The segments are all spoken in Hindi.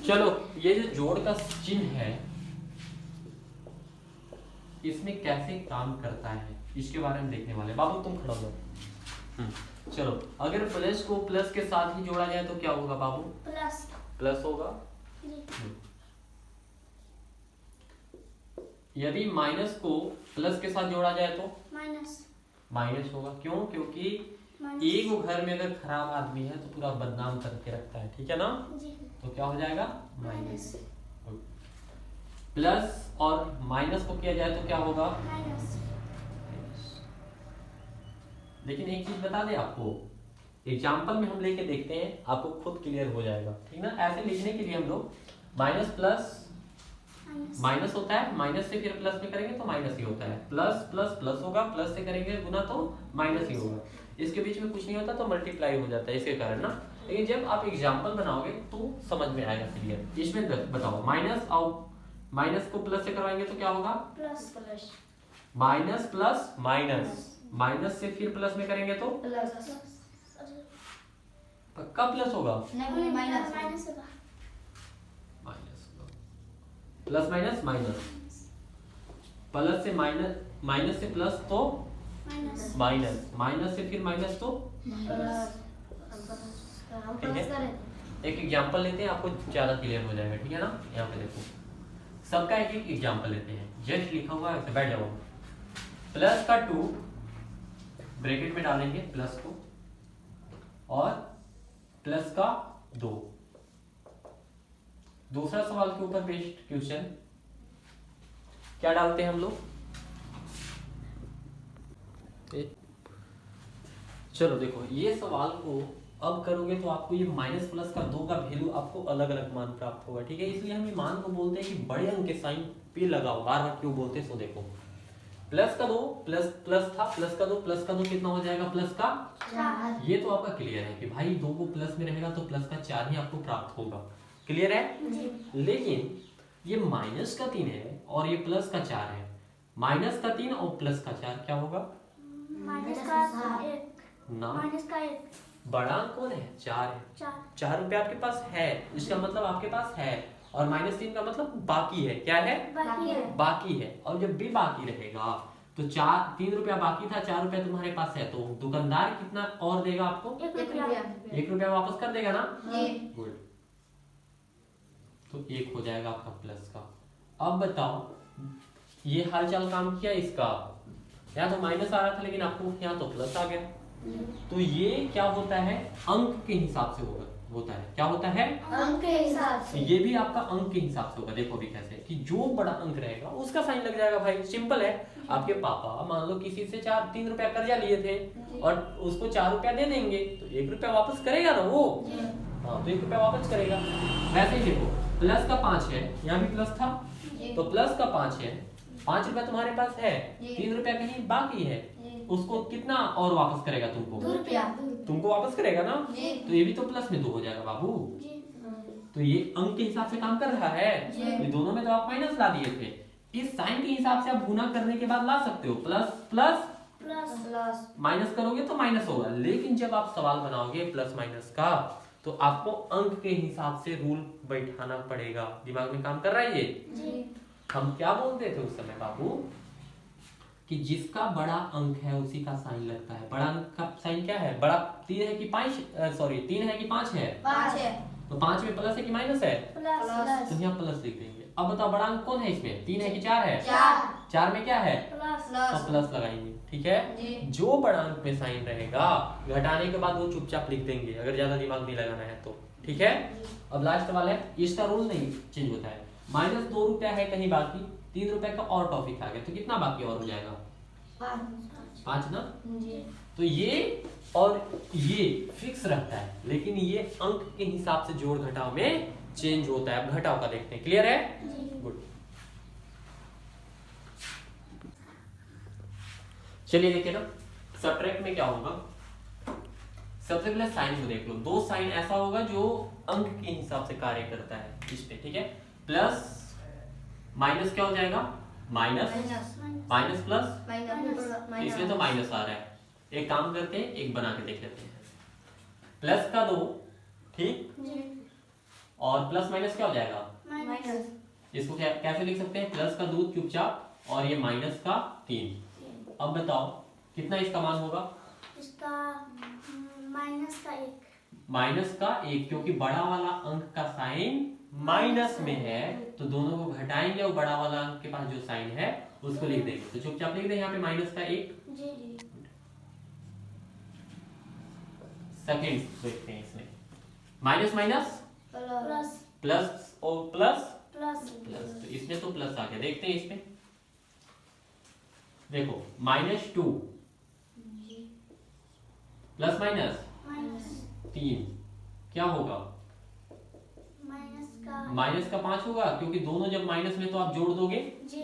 चलो ये जो जोड़ का चिन्ह है इसमें कैसे काम करता है इसके बारे में देखने वाले। बाबू तुम खड़ा हो जाओ। चलो अगर प्लस को प्लस के साथ ही जोड़ा जाए तो क्या होगा बाबू? प्लस। प्लस होगा। यदि माइनस को प्लस के साथ जोड़ा जाए तो माइनस। माइनस होगा। क्यों? क्योंकि एक घर में अगर खराब आदमी है तो पूरा बदनाम करके रखता है, ठीक है ना जी। तो क्या हो जाएगा? माइनस। प्लस और माइनस को किया जाए तो क्या होगा? माइनस। लेकिन एक चीज बता दें आपको, एग्जाम्पल में हम लेके देखते हैं, आपको खुद क्लियर हो जाएगा, ठीक ना। ऐसे लिखने के लिए हम लोग माइनस प्लस माइनस होता है, माइनस से फिर प्लस में करेंगे तो माइनस ही होता है, प्लस प्लस प्लस होगा, प्लस से करेंगे गुना तो माइनस ही होगा, इसके बीच में कुछ नहीं होता तो मल्टीप्लाई हो जाता है इसके कारण ना। लेकिन जब आप एग्जाम्पल बनाओगे तो समझ में आएगा क्लियर। इसमें बताओ माइनस और माइनस को प्लस से करवाएंगे तो क्या होगा? Plus. Plus. Minus plus minus, minus से फिर प्लस में करेंगे तो प्लस। पक्का प्लस होगा। नहीं माइनस। माइनस होगा। माइनस होगा। प्लस माइनस माइनस, प्लस से माइनस, माइनस से प्लस तो माइनस। माइनस, माइनस से फिर माइनस तो प्लस। ठीक है। एक एग्जांपल लेते हैं, आपको ज्यादा क्लियर हो जाएगा, ठीक है ना। यहाँ पे देखो सबका एक एक एग्जांपल लेते हैं। जस्ट लिखा हुआ है, बैठ जाओ। प्लस का 2 ब्रैकेट में डालेंगे प्लस को, और प्लस का 2। दूसरा सवाल के ऊपर बेस्ड क्वेश्चन क्या डालते हैं हम लोग? चलो देखो ये सवाल को अब करोगे तो आपको ये माइनस प्लस का 2 का वैल्यू आपको अलग अलग मान प्राप्त होगा, ठीक है। इसलिए हम ये मान को बोलते हैं कि बड़े अंक के साइन पे लगाओ। बार बार क्यों बोलते हैं सो देखो, प्लस का 2 प्लस प्लस था, प्लस का 2 प्लस का 2 कितना हो जाएगा? प्लस का 4। ये तो आपका क्लियर है कि भाई 2 को प्लस में रहेगा तो प्लस का 4 ही आपको प्राप्त होगा, क्लियर है जी। लेकिन ये माइनस का 3 है और ये प्लस का 4 है। माइनस का 3 और प्लस का 4 क्या होगा? माइनस का 1 ना, माइनस का 1 बड़ा अंक कौन है? 4 है। 4 रुपए आपके पास है, इसका मतलब आपके पास है, और -3 का मतलब बाकी है। क्या है? बाकी है। बाकी है। और जब भी बाकी रहेगा तो 3 रुपया बाकी था, 4 रुपया तुम्हारे पास है, तो दुकानदार कितना और देगा आपको? 1 रुपया। 1 रुपया वापस कर देगा ना। जी। गुड, तो 1 हो जाएगा आपका प्लस का। अब बताओ ये हालचाल काम किया इसका, यहाँ तो माइनस आ रहा था लेकिन आपको यहाँ तो प्लस आ गया। तो ये क्या होता है? अंक के हिसाब से होता है। क्या होता है? अंक के हिसाब से। ये भी आपका अंक के हिसाब से होगा। देखो अभी कैसे कि जो बड़ा अंक रहेगा उसका साइन लग जाएगा भाई, सिंपल है। आपके पापा मान लो किसी से 3 रुपया कर्जा लिए थे और उसको 4 रुपया दे देंगे तो 1 रुपया वापस करेगा ना वो। हाँ तो 1 रुपया वापस करेगा। वैसे ही देखो प्लस का 5 है, यहाँ भी प्लस था तो प्लस का 5 है, 5 रुपया तुम्हारे पास है, 3 रुपया कहीं बाकी है, उसको कितना और वापस करेगा? तुमको 2 रुपया। तुमको वापस करेगा ना। तो ये भी तो प्लस में 2 हो जाएगा बाबू। तो ये अंक के हिसाब से काम कर रहा है। ये दोनों में तो आप माइनस ला दिए थे, इस साइन के हिसाब से आप गुना करने के बाद ला सकते हो। Plus plus plus plus minus करोगे तो माइनस होगा, लेकिन जब आप सवाल बनाओगे प्लस माइनस का तो आपको अंक के हिसाब से रूल बैठाना पड़ेगा। दिमाग में काम कर रहा है ये? जी। हम क्या बोलते थे उस समय बाबू कि जिसका बड़ा अंक है उसी का साइन लगता है। बड़ा अंक का साइन क्या है? बड़ा 3 है कि 5 3 है कि 5 है? 5 है। तो 5 में प्लस है कि माइनस है? प्लस। तो यहाँ प्लस लिख देंगे। अब बताओ बड़ा अंक कौन है इसमें? 3 है कि 4 है? 4 में क्या है? प्लस। तो प्लस लगाएंगे, ठीक है। जो बड़ा अंक में साइन रहेगा घटाने के बाद वो चुपचाप लिख देंगे, अगर ज्यादा दिमाग नहीं लगाना है तो, ठीक है। अब लास्ट वाला है, इसका रूल नहीं चेंज होता है। -2 रुपया है कहीं बाकी, 3 रुपए का और टॉफी खा गए तो कितना बाकी और हो जाएगा? 5 ना। तो ये और ये फिक्स रहता है, लेकिन ये अंक के हिसाब से जोड़ घटाव में चेंज होता है। अब घटाव का देखते हैं, क्लियर है? गुड, चलिए देखिए ना सब्ट्रैक्ट में क्या होगा। सबसे पहले साइन को देख लो। 2 साइन ऐसा होगा जो अंक के हिसाब से कार्य करता है इस पे, ठीक है। प्लस माइनस क्या हो जाएगा? माइनस माइनस प्लस, इसमें तो माइनस आ रहा है। एक काम करते हैं, एक बना के देख लेते हैं। प्लस का 2, ठीक, और प्लस माइनस क्या हो जाएगा, माइनस। इसको कैसे लिख सकते हैं, प्लस का 2 चुपचाप और ये माइनस का 3। अब बताओ कितना इसका मान होगा, इसका माइनस का 1। माइनस का 1, क्योंकि बड़ा वाला अंक का साइन माइनस में है तो दोनों को घटाएंगे और बड़ा वाला अंक के पास जो साइन है उसको लिख देंगे। तो चुपचाप लिख दें यहाँ पे माइनस का 1। जी जी। सेकंड देखते हैं इसमें, माइनस माइनस प्लस प्लस और प्लस प्लस प्लस, तो इसमें तो प्लस आ गया। देखते हैं इसमें, देखो -2 प्लस माइनस माइनस 3 क्या होगा, माइनस का 5 होगा, क्योंकि दोनों जब माइनस में तो आप जोड़ दोगे। जी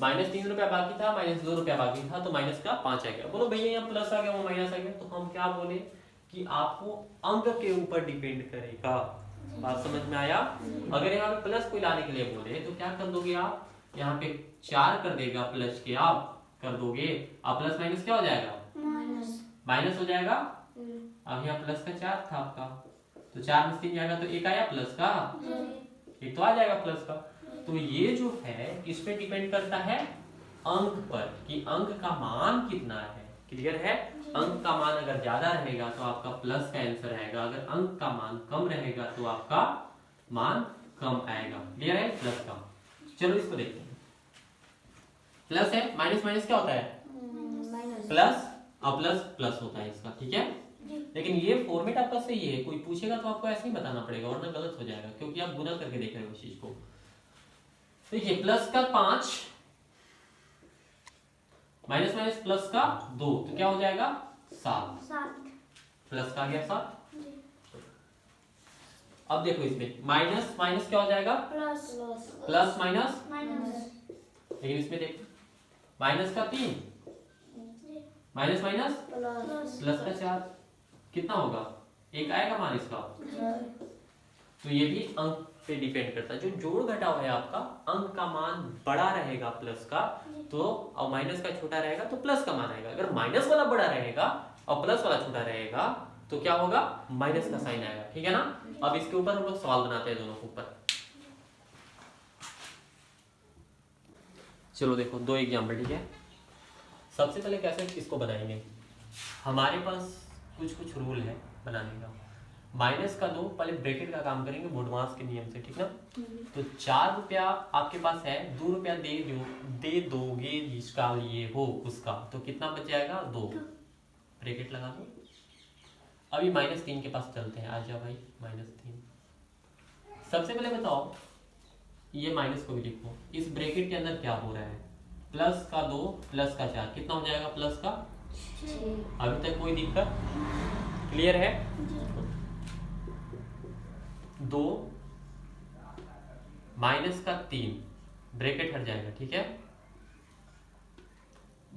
माइनस 3 रुपया बाकी था, माइनस 2 रुपया बाकी था, तो माइनस का 5 आ गया। बोलो भैया यहाँ प्लस आ गया वो माइनस आ गया, तो हम क्या बोले कि आपको अंक के ऊपर डिपेंड करेगा। बात समझ में आया। अगर यहाँ पे प्लस कोई लाने के लिए बोले तो क्या कर दोगे आप, यहाँ पे 4 कर देगा प्लस के आप कर दोगे, अब प्लस माइनस क्या हो जाएगा, माइनस हो जाएगा। अब यहाँ प्लस का 4 था आपका, तो 4 में 3 जाएगा तो 1 आया प्लस का, एक तो आ जाएगा प्लस का। तो ये जो है इस पे डिपेंड करता है अंक पर कि अंक का मान कितना है। क्लियर है। अंक का मान अगर ज्यादा रहेगा तो आपका प्लस का आंसर आएगा, अगर अंक का मान कम रहेगा तो आपका मान कम आएगा। क्लियर है प्लस का। चलो इसको देखते हैं। प्लस है, माइनस माइनस क्या होता है, प्लस, और प्लस प्लस होता है इसका। ठीक है, लेकिन ये फॉर्मेट आपका सही है, कोई पूछेगा तो आपको ऐसे ही बताना पड़ेगा वरना गलत हो जाएगा, क्योंकि आप गुना करके देख रहे हो उस चीज को। देखिए प्लस का 5 माइनस माइनस प्लस का 2 तो क्या हो जाएगा 7, प्लस का आ गया 7। अब देखो इसमें माइनस माइनस क्या हो जाएगा प्लस माइनस, लेकिन इसमें देखो माइनस का 3 माइनस माइनस प्लस का 4 कितना होगा, 1 आएगा मान इसका। तो ये भी अंक पे डिपेंड करता है। जो जोड़ घटाव है आपका, अंक का मान बड़ा रहेगा प्लस का तो, और माइनस का छोटा रहेगा तो प्लस का मान आएगा। अगर माइनस वाला बड़ा रहेगा और प्लस वाला छोटा रहेगा तो क्या होगा, माइनस का साइन आएगा। ठीक है ना। अब इसके ऊपर हम लोग सवाल बनाते हैं दोनों के ऊपर। चलो देखो 2 एग्जाम्पल। ठीक है, सबसे पहले कैसे इसको बनाएंगे, हमारे पास कुछ रूल है बनाने का। माइनस का 2 पहले ब्रैकेट का काम करेंगे बोडमास के नियम से। ठीक ना। तो 4 रुपया आपके पास है, 2 रुपया दे दोगे जिसका लिए हो उसका, तो कितना बच जाएगा 2, ब्रैकेट लगा दो। अभी -3 के पास चलते हैं, आ जाओ भाई -3। सबसे पहले बताओ ये माइनस को भी लिखो, इस ब्रैकेट के अंदर क्या हो रहा है, प्लस का 2 प्लस का 4 कितना हो जाएगा प्लस का 6। अभी तक कोई दिक्कत, क्लियर है। 2 माइनस का 3 ब्रैकेट हट जाएगा। ठीक है,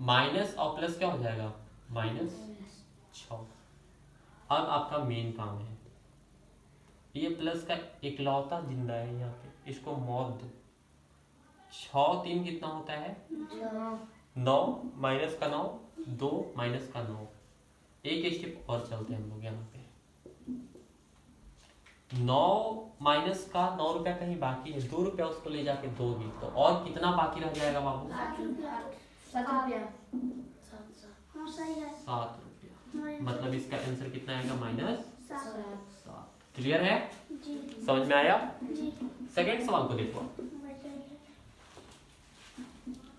माइनस और प्लस क्या हो जाएगा -6। अब आपका मेन काम है, ये प्लस का इकलौता जिंदा है यहाँ पे, इसको मौत दो। 6 3 कितना होता है 9, माइनस का 9 2 माइनस का 9। एक स्टेप और चलते हैं हम लोग यहाँ पे। 9 माइनस का 9 रुपया कहीं बाकी है, 2 रुपया उसको ले जाके दोगी तो और कितना बाकी रह जाएगा बाबू, 7 रुपया। मतलब इसका आंसर कितना आएगा -7। क्लियर है, समझ में आया। सेकंड सवाल को देखो,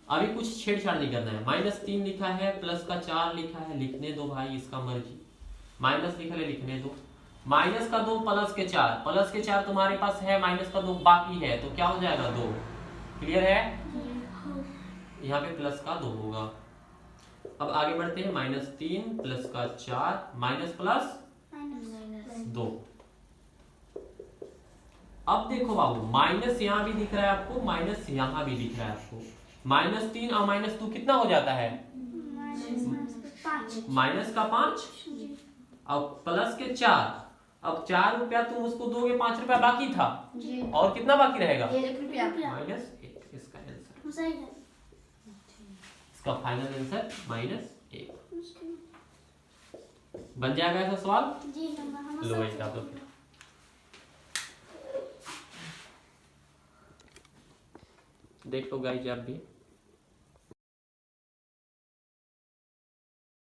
अभी कुछ छेड़छाड़ नहीं करना है। -3 लिखा है, प्लस का 4 लिखा है, लिखने दो भाई, इसका मर्जी। माइनस लिखा है, लिखने दो। माइनस का 2 प्लस के 4, प्लस के 4 तुम्हारे पास है, माइनस का 2 बाकी है, तो क्या हो जाएगा 2। क्लियर है, यहाँ पे प्लस का 2 होगा। अब आगे बढ़ते हैं, -3 प्लस का 4 माइनस प्लस 2। अब देखो बाबू, माइनस यहाँ भी दिख रहा है आपको, माइनस यहाँ भी दिख रहा है आपको। -3 और -2 कितना हो जाता है, माइनस का 5 और प्लस के 4। अब 4 रुपया तुम उसको दोगे, 5 रुपया बाकी था, और कितना बाकी रहेगा -1। इसका आंसर, इसका फाइनल आंसर -1 बन जाएगा ऐसा सवाल। लो भाई आप लोग देख लो गाइज आप भी।